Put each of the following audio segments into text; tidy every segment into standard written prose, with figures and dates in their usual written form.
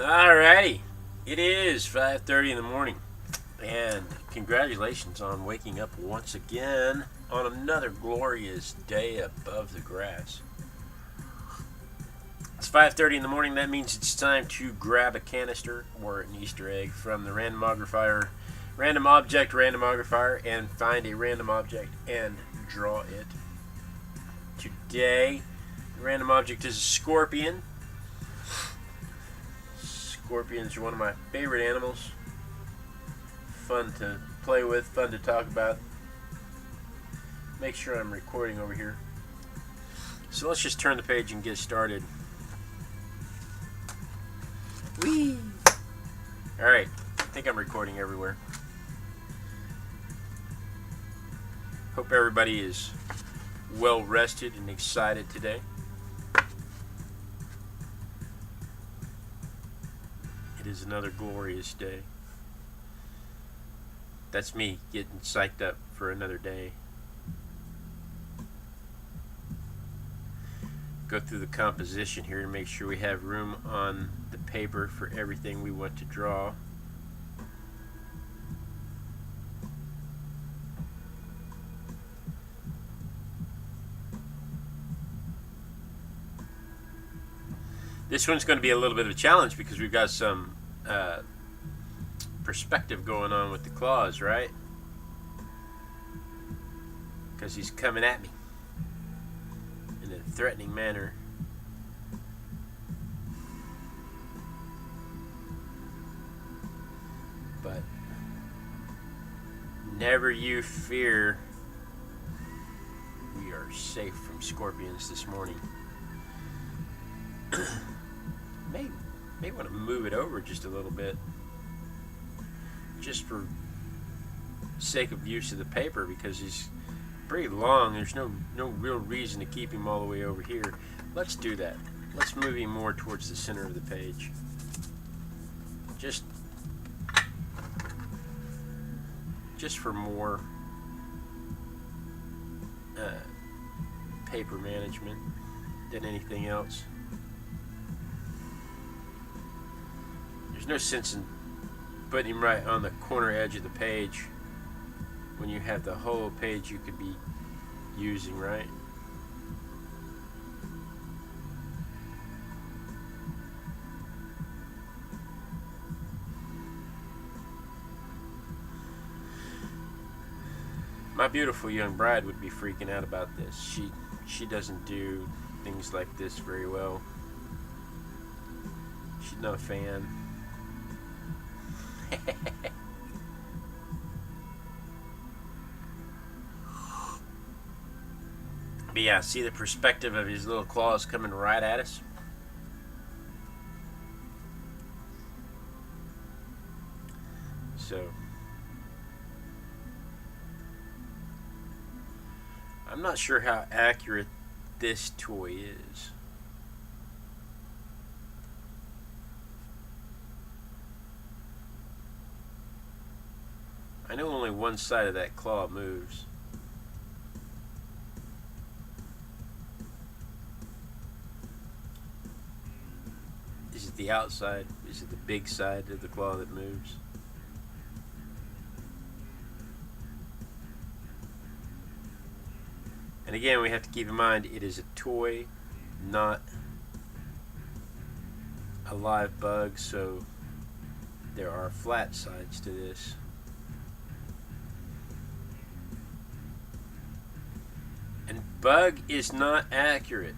Alrighty, it is 5:30 in the morning, and congratulations on waking up once again on another glorious day above the grass. It's 5:30 in the morning. That means it's time to grab a canister or an Easter egg from the Random Object Randomogrifier, and find a random object and draw it. Today, the random object is a scorpion. Scorpions are one of my favorite animals. Fun to play with, fun to talk about. Make sure I'm recording over here. So let's just turn the page and get started. Whee! Alright, I think I'm recording everywhere. Hope everybody is well rested and excited today. It is another glorious day. That's me getting psyched up for another day. Go through the composition here to make sure we have room on the paper for everything we want to draw. This one's going to be a little bit of a challenge because we've got some perspective going on with the claws, right? Because he's coming at me in a threatening manner. But never you fear, we are safe from scorpions this morning. May want to move it over just a little bit, just for sake of use of the paper, because he's pretty long. There's no real reason to keep him all the way over here. Let's do that. Let's move him more towards the center of the page. Just for more paper management than anything else. There's no sense in putting him right on the corner edge of the page when you have the whole page you could be using, right? My beautiful young bride would be freaking out about this. She doesn't do things like this very well. She's not a fan. But yeah, see the perspective of his little claws coming right at us? So I'm not sure how accurate this toy is. I know only one side of that claw moves. Is it the outside? Is it the big side of the claw that moves? And again, we have to keep in mind it is a toy, not a live bug, so there are flat sides to this. And bug is not accurate.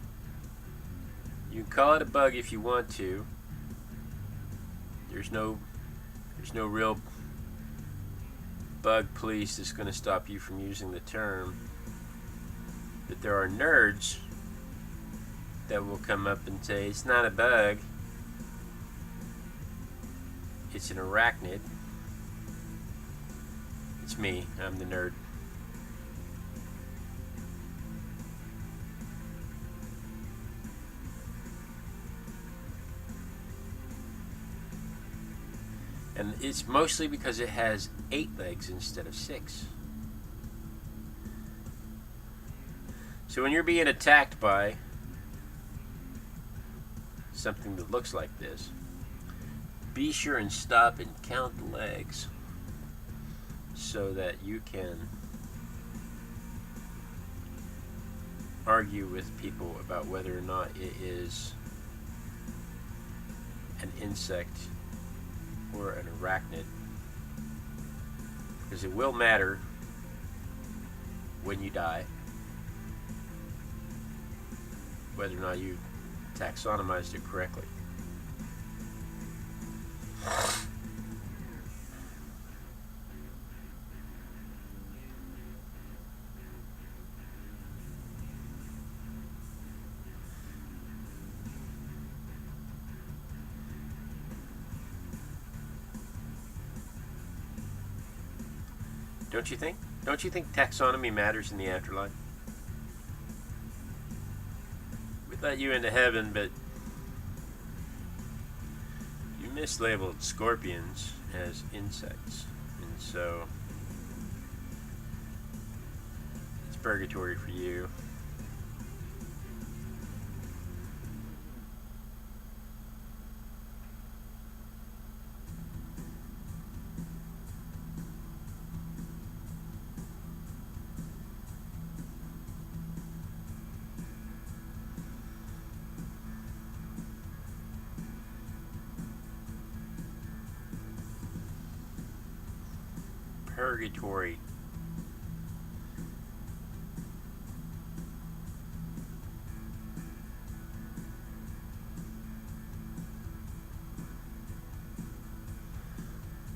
You can call it a bug if you want to. There's no real bug police that's going to stop you from using the term. But there are nerds that will come up and say it's not a bug, it's an arachnid. It's me, I'm the nerd. And it's mostly because it has 8 legs instead of 6. So when you're being attacked by something that looks like this, be sure and stop and count the legs so that you can argue with people about whether or not it is an insect or an arachnid, because it will matter when you die whether or not you taxonomized it correctly. Don't you think? Don't you think taxonomy matters in the afterlife? We let you into heaven, but you mislabeled scorpions as insects, and so it's purgatory for you. Purgatory.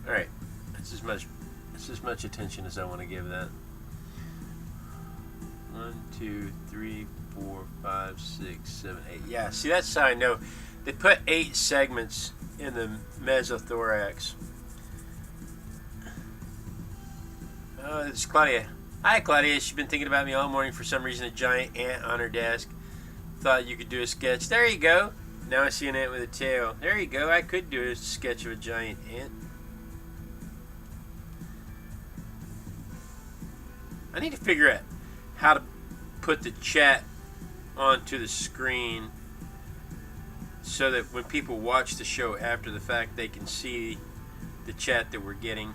All right, that's as much attention as I want to give that. 1, 2, 3, 4, 5, 6, 7, 8. Yeah, see, that's how I know. They put 8 segments in the mesothorax. Oh, this is Claudia. Hi, Claudia. She's been thinking about me all morning. For some reason, a giant ant on her desk. Thought you could do a sketch. There you go. Now I see an ant with a tail. There you go. I could do a sketch of a giant ant. I need to figure out how to put the chat onto the screen so that when people watch the show after the fact, they can see the chat that we're getting.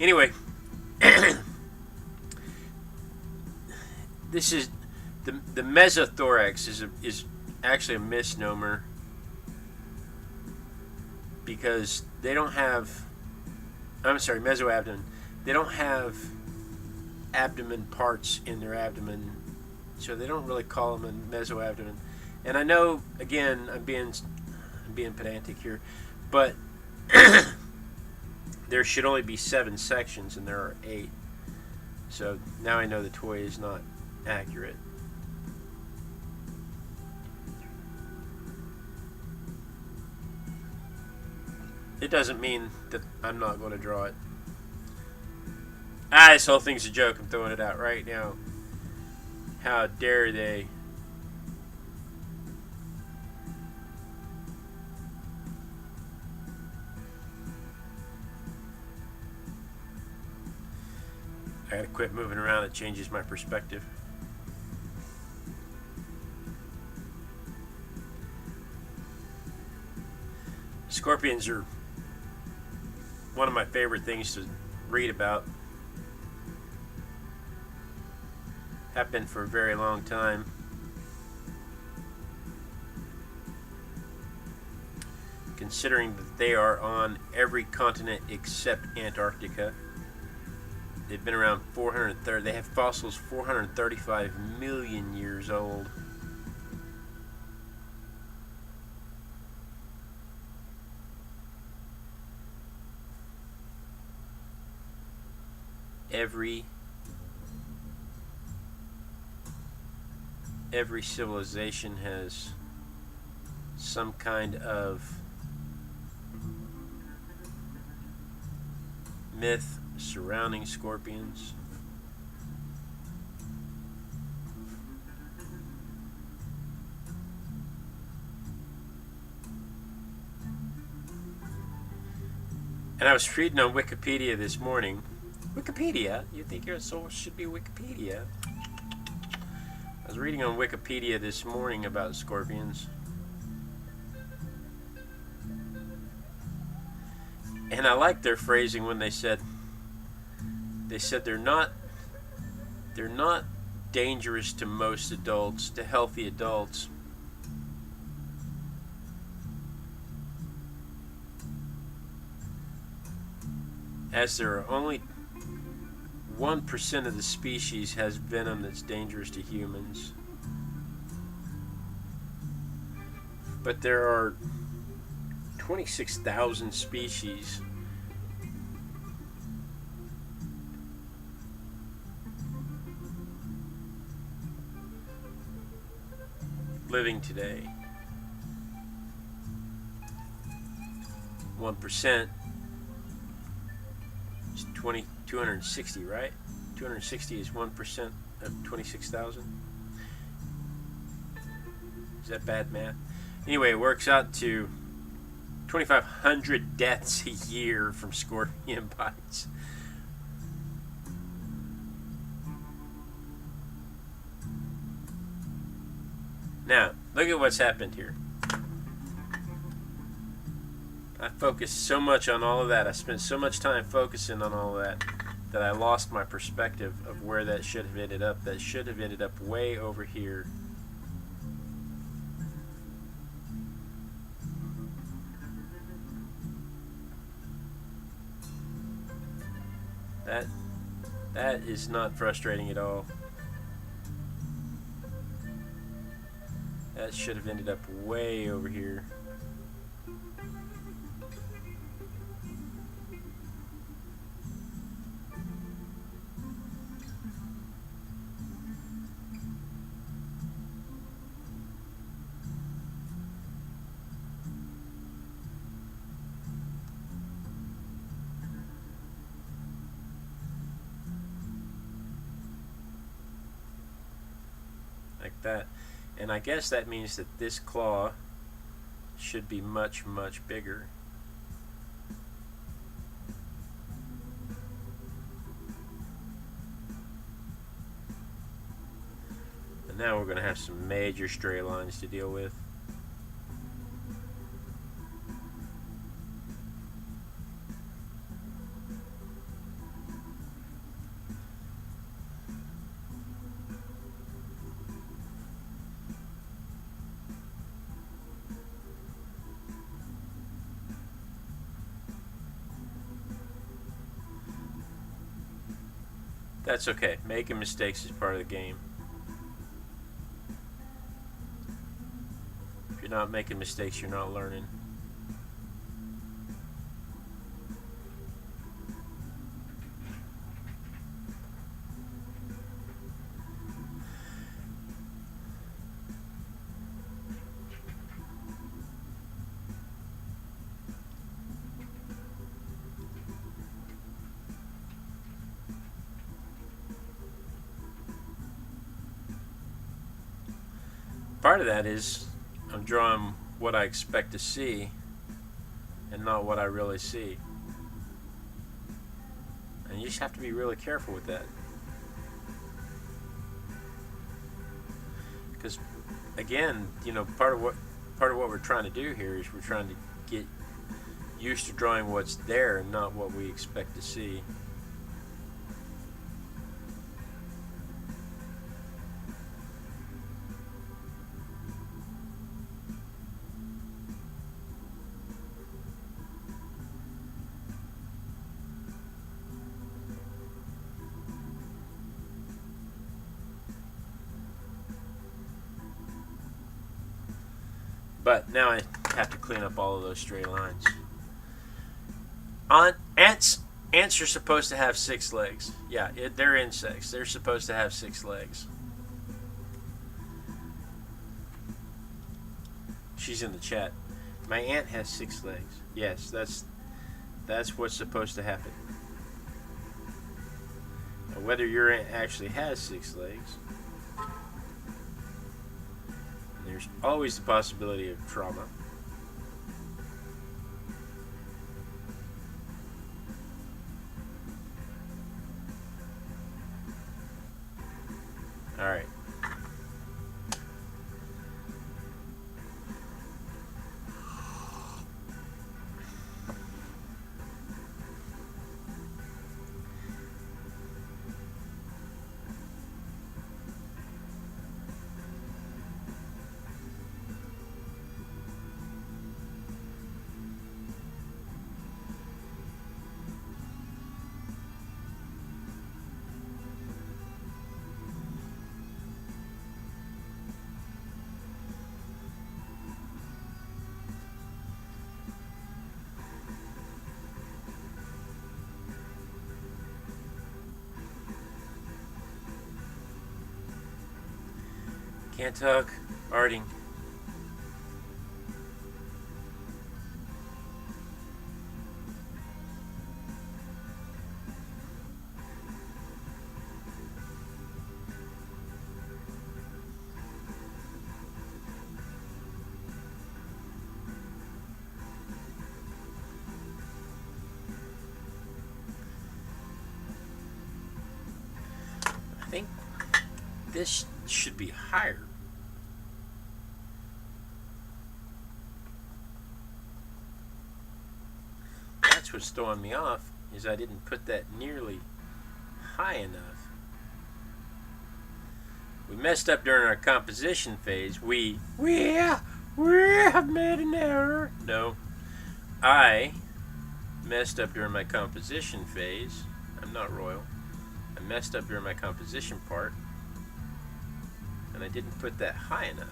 Anyway, this is the mesothorax is actually a misnomer because they don't have. I'm sorry, mesoabdomen. They don't have abdomen parts in their abdomen, so they don't really call them a mesoabdomen. And I know, again, I'm being pedantic here, but there should only be 7 sections, and there are 8. So now I know the toy is not accurate. It doesn't mean that I'm not going to draw it. This whole thing's a joke. I'm throwing it out right now. How dare they? I gotta quit moving around. It changes my perspective. Scorpions are one of my favorite things to read about. Have been for a very long time. Considering that they are on every continent except Antarctica. They've been around 430. They have fossils 435 million years old. Every civilization has some kind of myth surrounding scorpions. And I was reading on Wikipedia this morning. Wikipedia? You think your source should be Wikipedia? I was reading on Wikipedia this morning about scorpions. And I like their phrasing when they said they're not dangerous to most adults, to healthy adults. As there are only 1% of the species has venom that's dangerous to humans. But there are 26,000 species. Living today. 1% is 260, right? 260 is 1% of 26,000. Is that bad math? Anyway, it works out to 2,500 deaths a year from scorpion bites. Now, look at what's happened here. I focused so much on all of that. I spent so much time focusing on all of that that I lost my perspective of where that should have ended up. That should have ended up way over here. That is not frustrating at all. That should have ended up way over here. Like that. And I guess that means that this claw should be much, much bigger. And now we're going to have some major stray lines to deal with. That's okay. Making mistakes is part of the game. If you're not making mistakes, you're not learning. Part of that is I'm drawing what I expect to see and not what I really see. And you just have to be really careful with that. Because again, you know, part of what we're trying to do here is we're trying to get used to drawing what's there and not what we expect to see. But now I have to clean up all of those stray lines. Ants are supposed to have 6 legs. Yeah, they're insects. They're supposed to have 6 legs. She's in the chat. My ant has 6 legs. Yes, that's what's supposed to happen. Now, whether your ant actually has 6 legs, there's always the possibility of trauma. All right. Can't talk. Arting. I think this should be higher. That's what's throwing me off, is I didn't put that nearly high enough. We messed up during our composition phase. We have made an error. No, I messed up during my composition phase. I'm not royal. I messed up during my composition part, and I didn't put that high enough.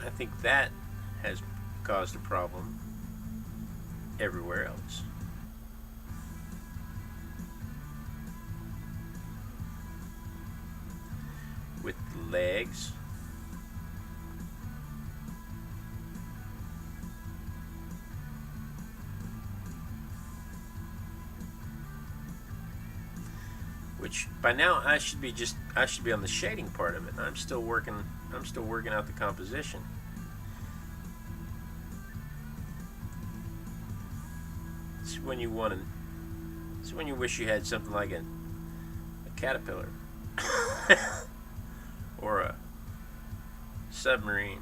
I think that has caused a problem everywhere else. With the legs. Which by now I should be on the shading part of it. I'm still working out the composition. It's when you wish you had something like a caterpillar or a submarine.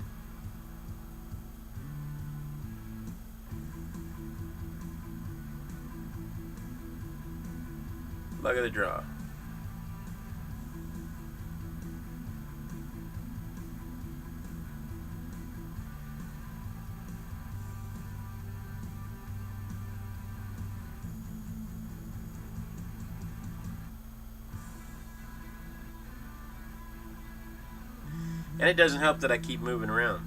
Luck of the draw. And it doesn't help that I keep moving around.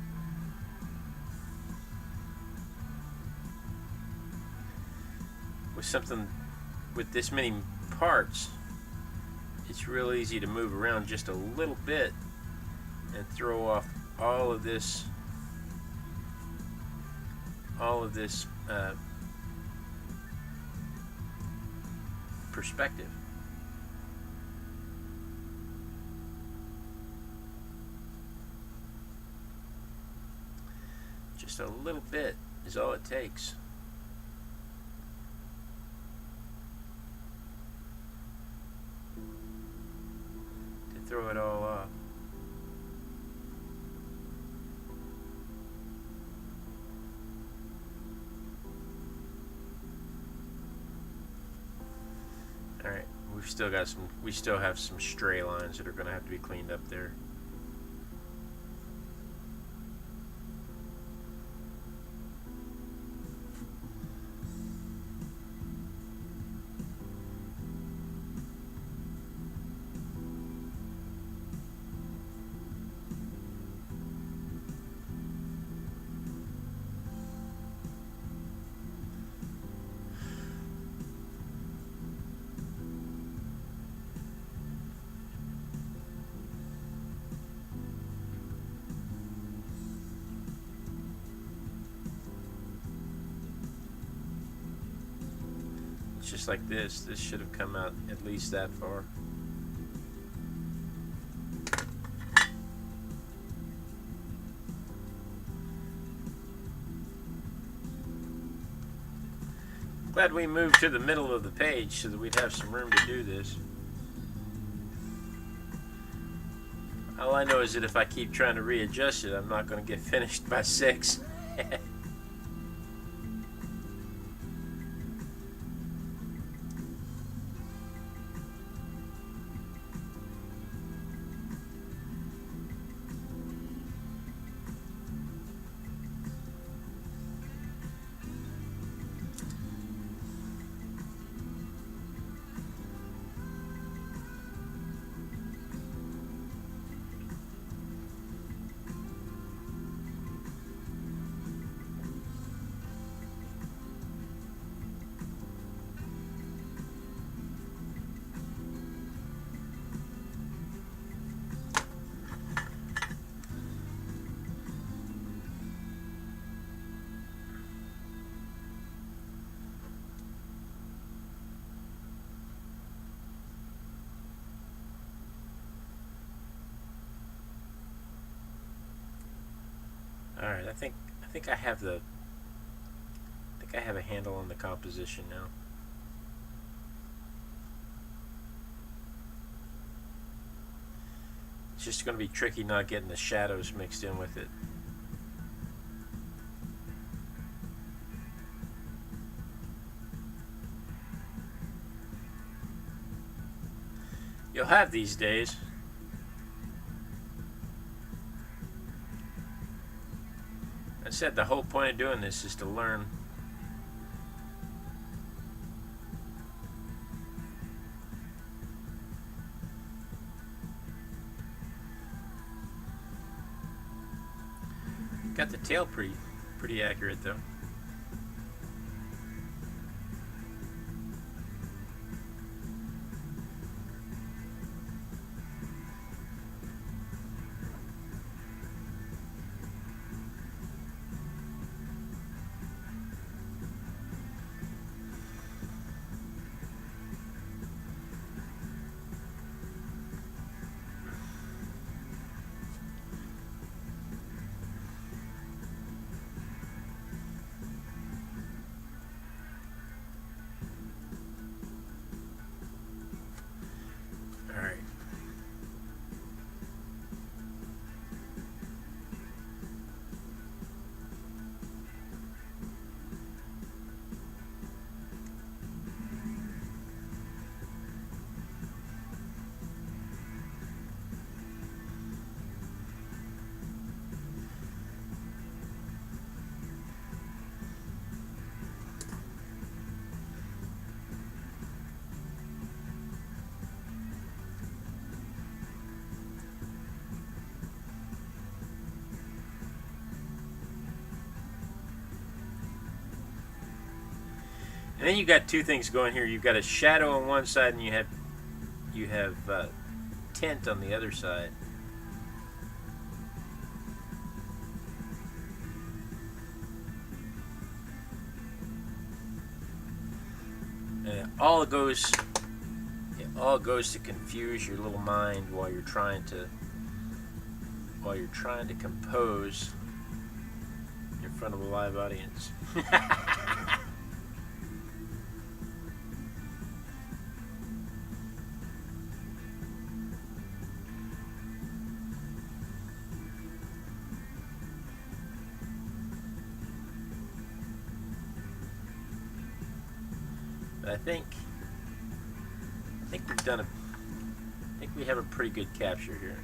With this many parts, it's real easy to move around just a little bit and throw off all of this perspective. Just a little bit is all it takes. To throw it all off. Alright, we still have some stray lines that are going to have to be cleaned up there. Just like this should have come out at least that far. Glad we moved to the middle of the page so that we'd have some room to do this. All I know is that if I keep trying to readjust it, I'm not going to get finished by 6. Alright, I think I have the I have a handle on the composition now. It's just going to be tricky not getting the shadows mixed in with it. You'll have these days. I said the whole point of doing this is to learn. Got the tail pretty accurate though. And then you got two things going here. You've got a shadow on one side, and you have tint on the other side. And it all goes to confuse your little mind while you're trying to compose in front of a live audience. But I think we've done I think we have a pretty good capture here.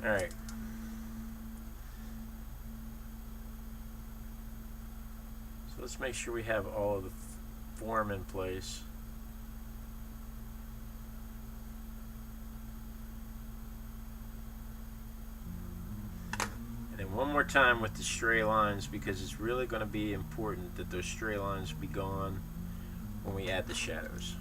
All right. So let's make sure we have all of the form in place. One more time with the stray lines, because it's really going to be important that those stray lines be gone when we add the shadows.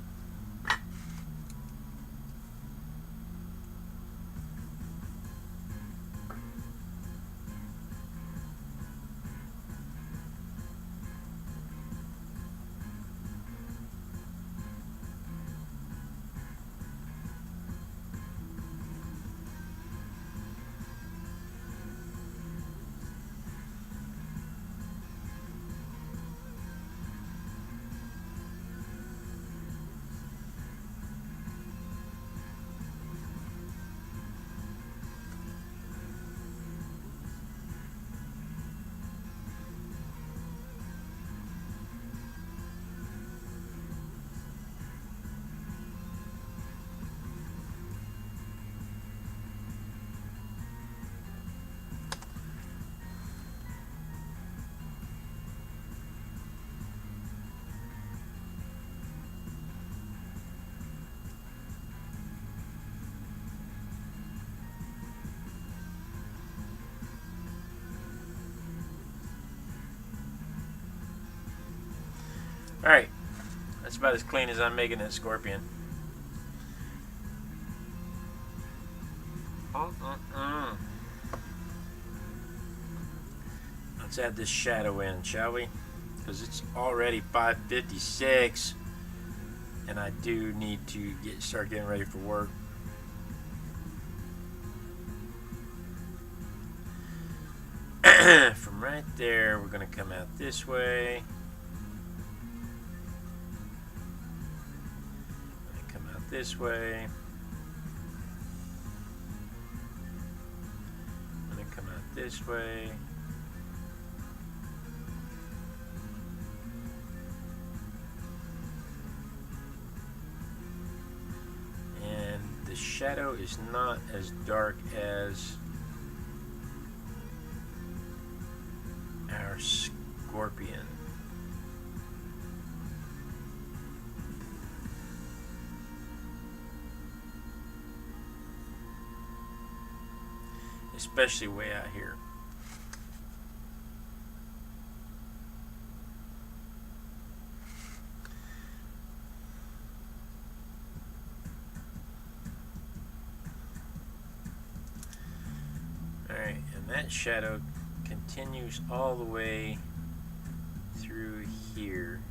Alright, that's about as clean as I'm making that scorpion. Let's add this shadow in, shall we? because it's already 5:56 and I do need to start getting ready for work. From right there, we're going to come out this way. Come out this way. I'm going to come out this way. And the shadow is not as dark as our scorpion. Especially way out here. Alright, and that shadow continues all the way through here.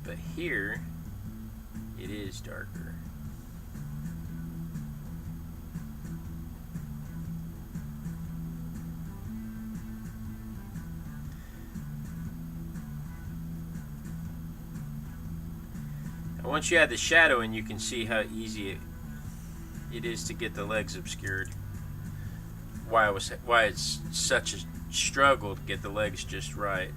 But here, it is darker. Now, once you add the shadow in, you can see how easy it is to get the legs obscured. Why it's such a struggle to get the legs just right.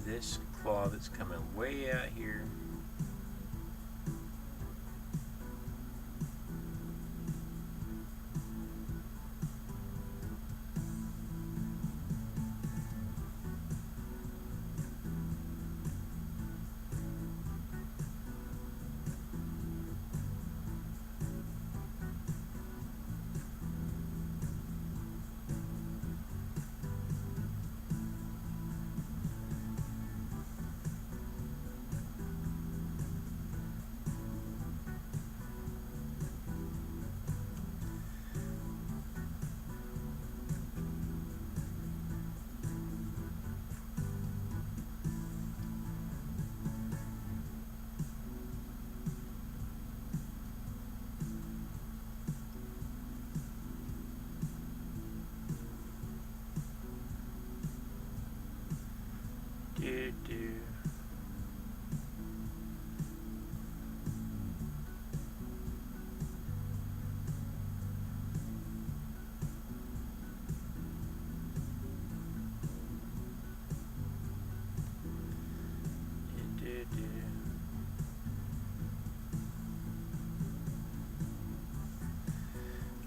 This claw that's coming way out here.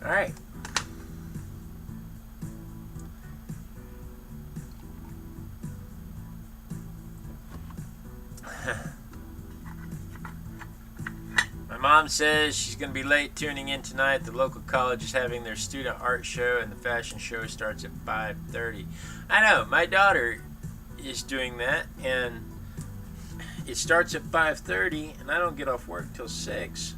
All right. My mom says she's going to be late tuning in tonight. The local college is having their student art show, and the fashion show starts at 5:30. I know, my daughter is doing that, and it starts at 5:30 and I don't get off work till 6.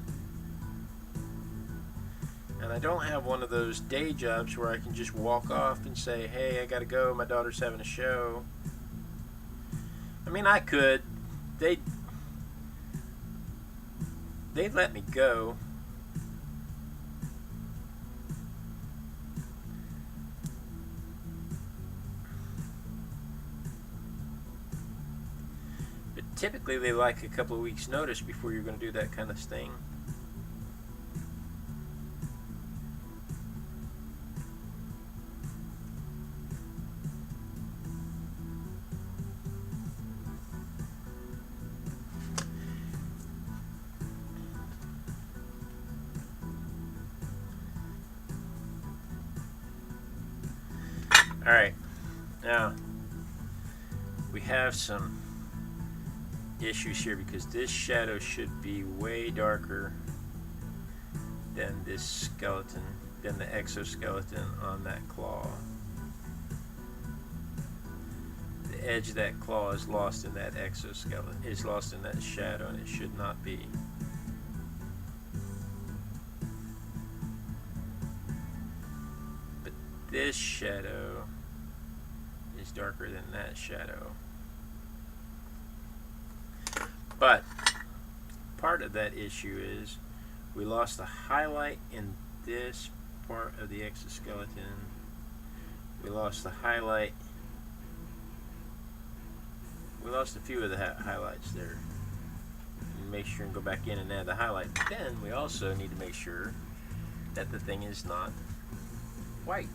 And I don't have one of those day jobs where I can just walk off and say, hey, I gotta go, my daughter's having a show. I mean, I could. They'd let me go. But typically they like a couple of weeks notice before you're going to do that kind of thing. Alright, now we have some issues here because this shadow should be way darker than this skeleton, than the exoskeleton on that claw. The edge of that claw is lost in that exoskeleton, is lost in that shadow, and it should not be. But this shadow is darker than that shadow. But part of that issue is we lost the highlight in this part of the exoskeleton. We lost the highlight. We lost a few of the highlights there. Make sure and go back in and add the highlight. But then we also need to make sure that the thing is not white.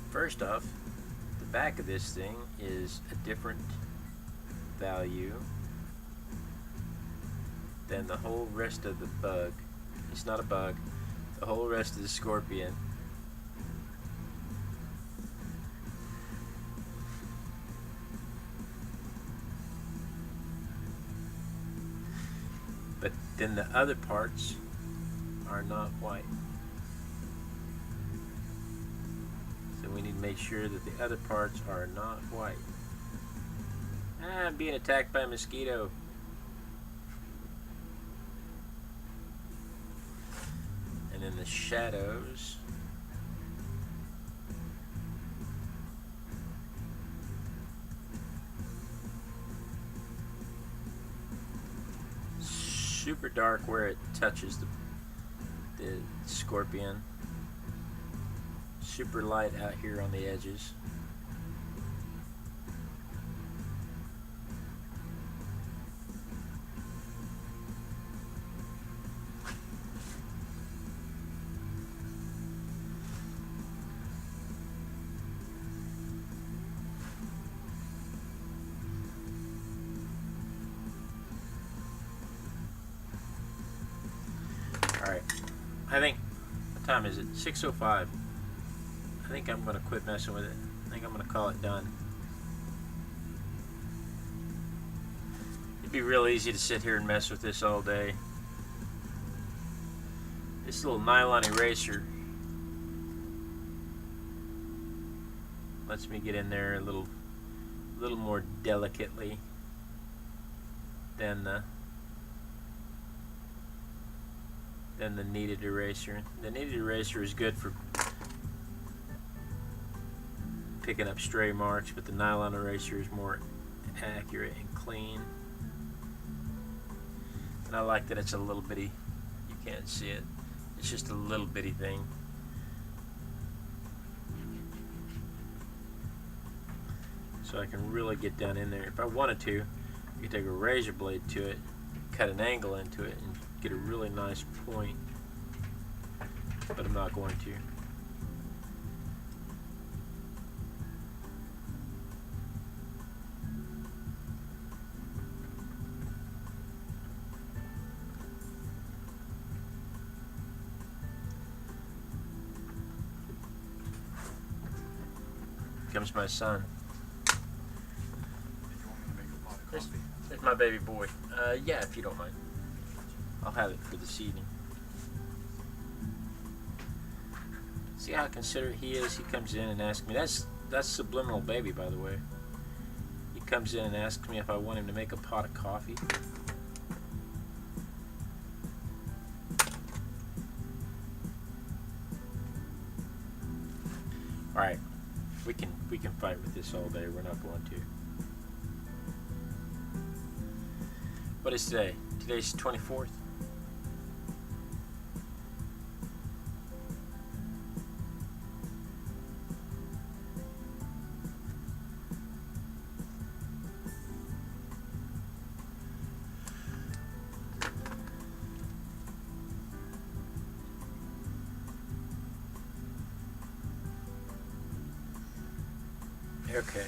First off, the back of this thing is a different value than the whole rest of the bug. It's not a bug. The whole rest of the scorpion. But then the other parts are not white. So we need to make sure that the other parts are not white. I'm being attacked by a mosquito. And then the shadows. Super dark where it touches the scorpion. Super light out here on the edges. Alright, I think, what time is it? 6:05. I think I'm going to quit messing with it. I think I'm going to call it done. It'd be real easy to sit here and mess with this all day. This little nylon eraser lets me get in there a little more delicately than the kneaded eraser. The kneaded eraser is good for picking up stray marks, but the nylon eraser is more accurate and clean. And I like that it's a little bitty, you can't see it, it's just a little bitty thing. So I can really get down in there. If I wanted to, I could take a razor blade to it, cut an angle into it, and get a really nice point, but I'm not going to. Comes my son. There's my baby boy. Yeah, if you don't mind. I'll have it for this evening. See how considerate he is? He comes in and asks me. That's Subliminal Baby, by the way. He comes in and asks me if I want him to make a pot of coffee. Alright, we can fight with this all day. We're not going to. What is today? Today's 24th. Okay.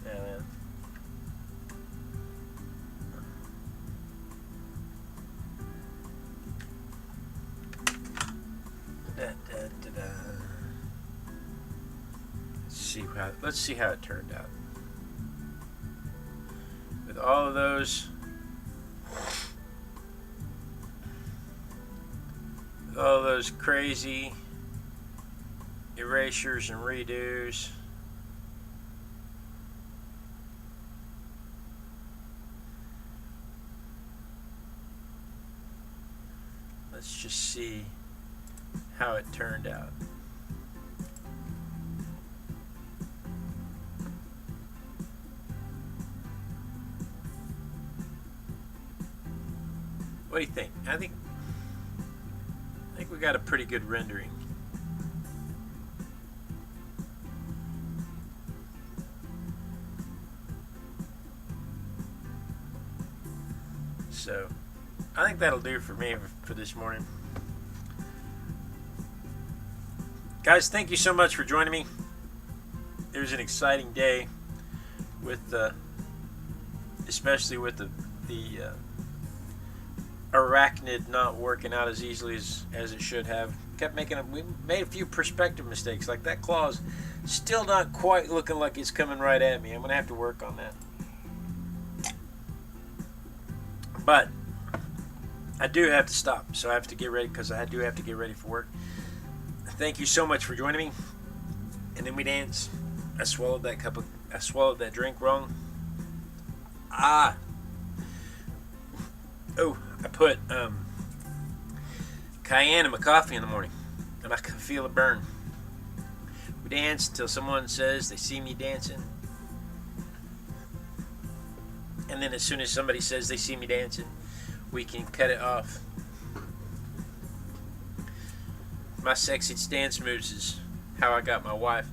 Now then. Let's see how it turned out. With all of those crazy erasures and redos. Let's just see how it turned out. What do you think? I think we got a pretty good rendering. So, I think that'll do for me for this morning. Guys, thank you so much for joining me. It was an exciting day with especially with the arachnid not working out as easily as it should have. We made a few perspective mistakes, like that claw's still not quite looking like it's coming right at me. I'm gonna have to work on that. But I do have to stop, so I have to get ready because I do have to get ready for work. Thank you so much for joining me. And then we dance. I swallowed that drink wrong. Oh, I put cayenne in my coffee in the morning, and I can feel it burn. We dance until someone says they see me dancing. And then as soon as somebody says they see me dancing, we can cut it off. My sexy dance moves is how I got my wife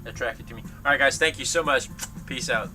attracted to me. Alright guys, thank you so much. Peace out.